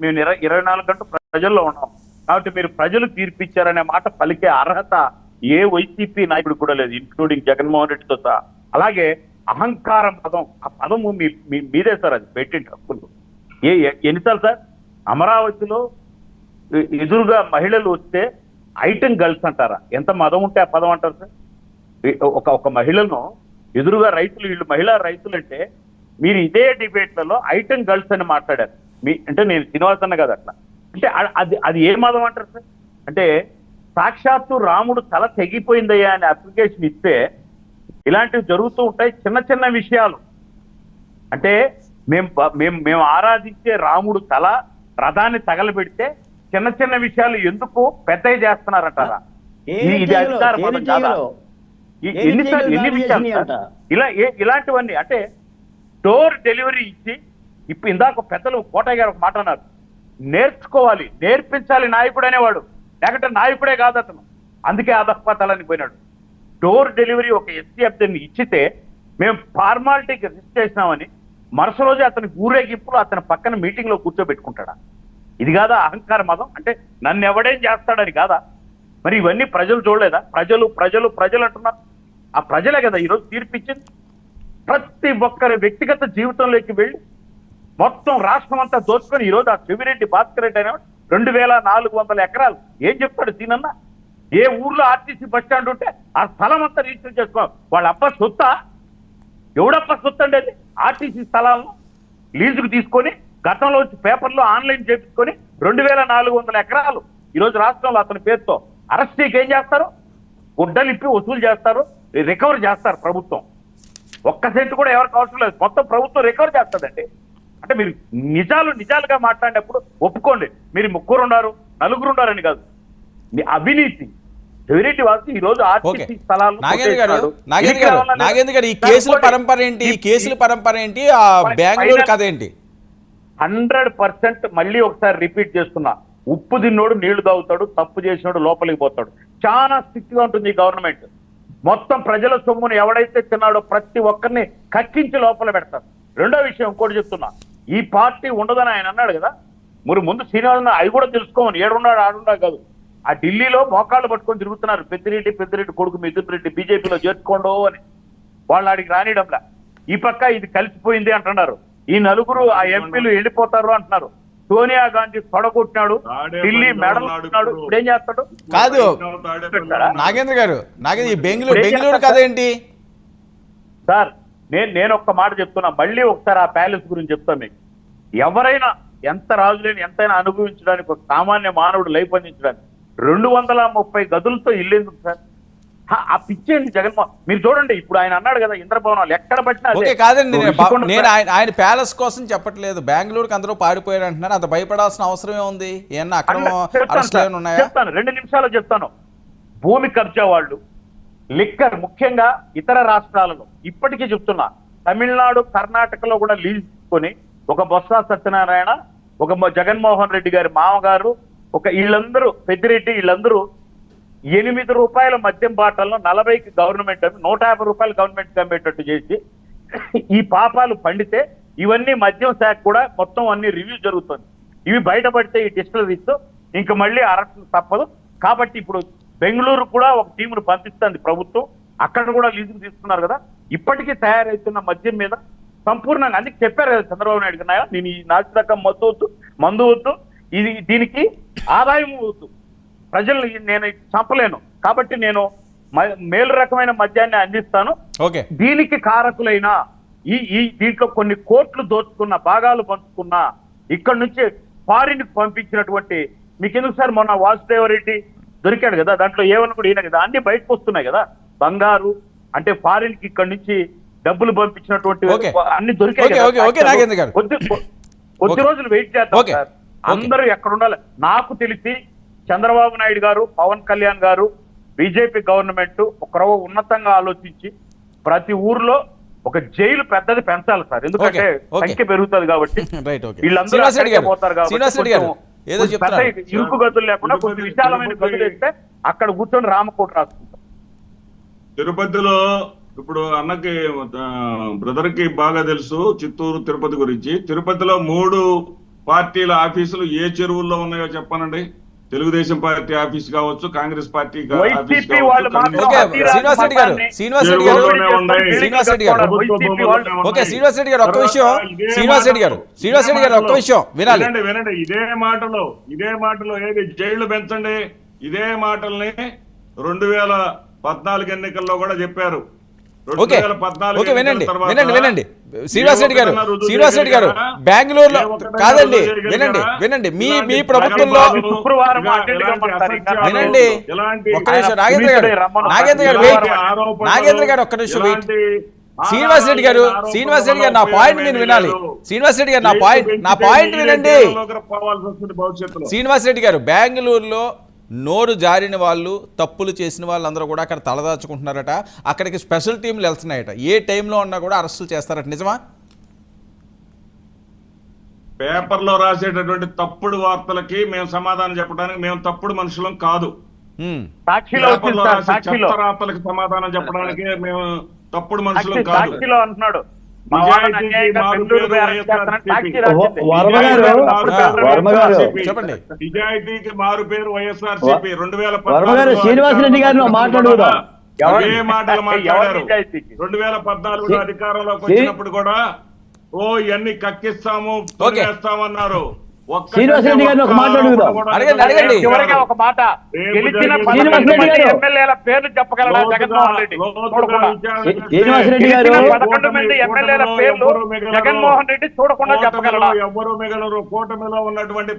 మేము 24 గంటలు ప్రజల్లో ఉన్నాం కాబట్టి మీరు ప్రజలు తీర్పిచ్చారనే మాట పలికే అర్హత ఏ వైసీపీ నాయకుడు కూడా లేదు, ఇంక్లూడింగ్ జగన్మోహన్ రెడ్డితో సహా. అలాగే అహంకారం పదం, ఆ పదము మీదే సార్, అది పెట్టింది హక్కులు. ఎన్నిసార్లు సార్ అమరావతిలో ఎదురుగా మహిళలు వస్తే ఐటమ్ గర్ల్స్ అంటారా? ఎంత మదం ఉంటే ఆ పదం అంటారు సార్? ఒక మహిళను ఎదురుగా రైతులు, వీళ్ళు మహిళా రైతులు అంటే మీరు ఇదే డిబేట్లలో ఐటమ్ గర్ల్స్ అని మాట్లాడారు. అంటే నేను శ్రీనివాస్ అన్న కదా అట్లా అంటే అది ఏ మదం అంటారు సార్? అంటే సాక్షాత్తు రాముడు తల తెగిపోయిందయ్యా అని అప్లికేషన్ ఇస్తే ఇలాంటివి జరుగుతూ ఉంటాయి. చిన్న చిన్న విషయాలు అంటే మేము ఆరాధించే రాముడు తల రథాన్ని తగలబెడితే చిన్న చిన్న విషయాలు ఎందుకు పెద్దవి చేస్తున్నారంటారా? ఇది అధికార పదం కాదా? ఎన్ని విషయాలు ఇలాంటివన్నీ అంటే డోర్ డెలివరీ ఇచ్చి ఇప్పుడు ఇందాక పెద్దలు కోటయ్య గారు ఒక మాట అన్నారు, నేర్చుకోవాలి, నేర్పించాలి నాయకుడు అనేవాడు, లేకపోతే నాయకుడే కాదు అతను, అందుకే అధపతాలని పోయినాడు. డోర్ డెలివరీ ఒక ఎస్సీఎఫ్ని ఇచ్చితే మేము ఫార్మాలిటీకి రిజిస్టర్ చేసినామని మరుసటి రోజు అతని ఊరేగింపులు అతని పక్కన మీటింగ్ లో కూర్చోబెట్టుకుంటాడా? ఇది కాదా అహంకార మదం? అంటే నన్ను ఎవడేం చేస్తాడని కాదా? మరి ఇవన్నీ ప్రజలు చూడలేదా? ప్రజలు ప్రజలు ప్రజలు అంటున్నారు. ఆ ప్రజలే కదా ఈరోజు తీర్పిచ్చింది. ప్రతి ఒక్కరి వ్యక్తిగత జీవితంలోకి వెళ్ళి మొత్తం రాష్ట్రం అంతా దోచుకొని ఈరోజు ఆ చెవిరెడ్డి భాస్కర్ రెడ్డి అనేవాడు 2400 ఎకరాలు ఏం చెప్తాడు సీనన్న? ఏ ఊర్లో ఆర్టీసీ బస్ స్టాండ్ ఉంటే ఆ స్థలం అంతా రిజిస్టర్ చేసుకో, వాళ్ళ అప్ప సొత్తా? ఎవడప్ప సొత్తు అండి అది? ఆర్టీసీ స్థలాలను లీజుకు తీసుకొని గతంలో వచ్చి పేపర్లో ఆన్లైన్ చేపించుకొని 2400 ఎకరాలు ఈరోజు రాష్ట్రంలో అతని పేరుతో అరెస్టీకి ఏం చేస్తారు? గుడ్డలిప్పి వసూలు చేస్తారు, రికవర్ చేస్తారు ప్రభుత్వం. ఒక్క సెంటు కూడా ఎవరికి అవసరం లేదు, మొత్తం ప్రభుత్వం రికవర్ చేస్తుందండి. అంటే మీరు నిజాలుగా మాట్లాడినప్పుడు ఒప్పుకోండి, మీరు 3 ఉన్నారు 4 ఉన్నారని కాదు. అవినీతి చెవిరెడ్డి వాసి ఈ రోజు ఆర్టీసీ స్థలాలు నాగేంద్ర గారు ఈ కేసుల పరంపర ఏంటి? ఈ కేసుల పరంపర ఏంటి? ఆ బెంగళూరు కథ ఏంటి? 100% మళ్ళీ ఒకసారి రిపీట్ చేస్తున్నా, ఉప్పు తిన్నోడు నీళ్లు తాగుతాడు, తప్పు చేసినోడు లోపలికి పోతాడు. చాలా స్ట్రిక్ట్ గా ఉంటుంది ఈ గవర్నమెంట్. మొత్తం ప్రజల సొమ్మును ఎవడైతే తిన్నాడో ప్రతి ఒక్కరిని కక్కించి లోపల పెడతారు. రెండో విషయం ఇంకోటి చెప్తున్నా, ఈ పార్టీ ఉండదని ఆయన అన్నాడు కదా, మరి ముందు శ్రీనివాస అవి కూడా తెలుసుకోమని, ఏడున్నాడు ఆడున్నా కాదు. ఆ ఢిల్లీలో మోకాళ్ళు పట్టుకొని తిరుగుతున్నారు, పెద్దిరెడ్డి కొడుకు మిథున్ రెడ్డి బీజేపీలో చేర్చుకోండో అని. వాళ్ళు ఆడికి రానియడంలా. ఈ పక్క ఇది కలిసిపోయింది అంటున్నారు, ఈ 4 ఆ ఎంపీలు వెళ్ళిపోతారు అంటున్నారు. సోనియా గాంధీ తొడగొట్టినాడు, ఢిల్లీ మెడల్ ఇప్పుడు ఏం చేస్తాడు? కాదు నాగేంద్ర గారు, ఈ బెంగళూరు కథ ఏంటి సార్? నేను ఒక్క మాట చెప్తున్నా, మళ్ళీ ఒకసారి ఆ ప్యాలెస్ గురించి చెప్తాను మీకు. ఎవరైనా ఎంత రాజులేని ఎంతైనా అనుభవించడానికి, ఒక సామాన్య మానవుడు లైఫ్ అందించడానికి 230 గదులతో ఇల్లు ఎందుకు సార్? ఆ పిచ్చేండి జగన్మోహన్. మీరు చూడండి, ఇప్పుడు ఆయన అన్నాడు కదా ఇంద్రభవనాలు ఎక్కడ పట్టినా. కాదండి, నేను ఆయన ప్యాలెస్ కోసం చెప్పట్లేదు. బెంగళూరుకి అందరూ పారిపోయారు అంటున్నారు, అంత భయపడాల్సిన అవసరమే ఉంది? ఏమన్నా అక్కడ చెప్తాను, 2 నిమిషాలు చెప్తాను. భూమి కబ్జా వాళ్ళు, లిక్కర్, ముఖ్యంగా ఇతర రాష్ట్రాలలో ఇప్పటికీ చెప్తున్నా, తమిళనాడు కర్ణాటకలో కూడా లీజ్ తీసుకొని ఒక బొత్స సత్యనారాయణ, ఒక జగన్మోహన్ రెడ్డి గారి మామగారు, ఒక వీళ్ళందరూ పెద్దిరెడ్డి, వీళ్ళందరూ 8 రూపాయల మద్యం బాటలను 40కి గవర్నమెంట్ 150 రూపాయలు గవర్నమెంట్ అమ్మేటట్టు చేసి ఈ పాపాలు పండితే ఇవన్నీ మద్యం శాఖ కూడా మొత్తం అన్ని రివ్యూ జరుగుతుంది. ఇవి బయటపడితే ఈ డిస్టిలరీస్ ఇంకా మళ్ళీ అరెస్టులు తప్పదు. కాబట్టి ఇప్పుడు బెంగళూరు కూడా ఒక టీమును పంపిస్తుంది ప్రభుత్వం, అక్కడ కూడా లీజుకు తీసుకున్నారు కదా. ఇప్పటికీ తయారవుతున్న మద్యం మీద సంపూర్ణంగా అందుకే చెప్పారు కదా చంద్రబాబు నాయుడు గారు, నేను ఈ నాసిరకం మందు వద్దు, ఇది దీనికి ఆదాయం వద్దు, ప్రజలు నేను చంపలేను కాబట్టి నేను మేలు రకమైన మద్యాన్ని అందిస్తాను. దీనికి కారకులైన దీంట్లో కొన్ని కోట్లు దోచుకున్న, భాగాలు పంచుకున్న, ఇక్కడ నుంచి ఫారిన్ కి పంపించినటువంటి, మీకు ఎందుకు సార్ మొన్న వాసుదేవరెడ్డి దొరికాడు కదా, దాంట్లో ఏమన్నా కూడా ఈయన కదా, అన్ని బయటకు వస్తున్నాయి కదా. బంగారు అంటే ఫారిన్ కి ఇక్కడ నుంచి డబ్బులు పంపించినటువంటి అన్ని దొరికాయి. కొద్ది రోజులు వెయిట్ చేద్దాం సార్, అందరూ ఎక్కడ ఉండాలి. నాకు తెలిసి చంద్రబాబు నాయుడు గారు, పవన్ కళ్యాణ్ గారు, బీజేపీ గవర్నమెంట్ ఒక ఉన్నతంగా ఆలోచించి ప్రతి ఊర్లో ఒక జైలు పెద్దది పెంచాలి సార్, ఎందుకంటే సంఖ్య పెరుగుతుంది కాబట్టి. వీళ్ళందరూ పోతారు కాబట్టి ఇరుకు గదులు లేకుండా కొంచెం విశాలమైన గదులు వేస్తే అక్కడ కూర్చొని రామకోట రాసుకుంటాం. తిరుపతిలో ఇప్పుడు అన్నకి బ్రదర్ కి బాగా తెలుసు చిత్తూరు తిరుపతి గురించి. తిరుపతిలో 3 పార్టీల ఆఫీసులు ఏ చెరువుల్లో ఉన్నాయో చెప్పనండి. తెలుగుదేశం పార్టీ ఆఫీస్ కావచ్చు, కాంగ్రెస్ పార్టీ ఆఫీస్ వైసీపీ వాళ్ళు మాత్రం ఓకే అతిరాజ శ్రీనివాస్ రెడ్డి గారు, మతాన్ని శ్రీనివాస్ రెడ్డి గారు, చెరువులోనే ఉన్నాయి. శ్రీనివాస్ రెడ్డి గారు, వైసీపీ వాళ్ళు ఓకే శ్రీనివాస్ రెడ్డి గారు ఒక్క విషయం, శ్రీనివాస్ రెడ్డి గారు, శ్రీనివాస్ రెడ్డి గారు ఒక్క విషయం వినాలి. వినండి ఇదే మాటలో ఏది జైళ్లు పెంచండి, ఇదే మాటల్ని 2014 ఎన్నికల్లో కూడా చెప్పారు. ఓకే ఓకే వినండి వినండి వినండి శ్రీనివాస్ రెడ్డి గారు, శ్రీనివాస్ రెడ్డి గారు, బెంగళూరులో కాదండి, వినండి వినండి, మీ ప్రభుత్వంలో శుక్రవారం వినండి ఒక్క నిమిషం నాగేంద్ర గారు, నాగేంద్ర గారు వెయిట్, నాగేంద్ర గారు ఒక్క నిమిషం వెయిట్. శ్రీనివాస్ రెడ్డి గారు, శ్రీనివాస్ రెడ్డి గారు, నా పాయింట్ మీరు వినాలి. శ్రీనివాస్ రెడ్డి గారు, నా పాయింట్ వినండి. శ్రీనివాస్ రెడ్డి గారు, బెంగళూరులో నోరు జారిన వాళ్ళు, తప్పులు చేసిన వాళ్ళందరూ కూడా అక్కడ తలదాచుకుంటున్నారట. అక్కడికి స్పెషల్ టీంలు వెళ్తున్నాయట. ఏ టైంలో ఉన్నా కూడా అరెస్టులు చేస్తారట, నిజమా? పేపర్లో రాసేటటువంటి తప్పుడు వార్తలకి మేము సమాధానం చెప్పడానికి మేము తప్పుడు మనుషులం కాదు. పేపర్లో రాసే చెత్త రాతలకు సమాధానం చెప్పడానికి మేము తప్పుడు మనుషులం కాదు. అంటున్నాడు చెప్పండి. నిజాయితీకి మారు పేరు వైఎస్ఆర్సీపీ. శ్రీనివాసరెడ్డి గారిని మాట్లాడుదా ఏ మాటలు మాట్లాడారు? 2014 అధికారంలోకి వచ్చినప్పుడు కూడా ఇవన్నీ కక్కిస్తాము, తొలగేస్తామన్నారు. శ్రీనివాసరెడ్డి గారిని ఒక మాట అడుగుదాం. అడగండి. చివరిగా ఒక మాట, గెలిచిన 11 మంది ఎమ్మెల్యేల పేర్లు చెప్పగలరా జగన్మోహన్ రెడ్డి? శ్రీనివాసరెడ్డి గారు 11 మంది ఎమ్మెల్యేల పేర్లు జగన్మోహన్ రెడ్డి చూడకుండా చెప్పగలరా? ఎవ్వరూ మిగలరు. కూటమిలో ఉన్నటువంటి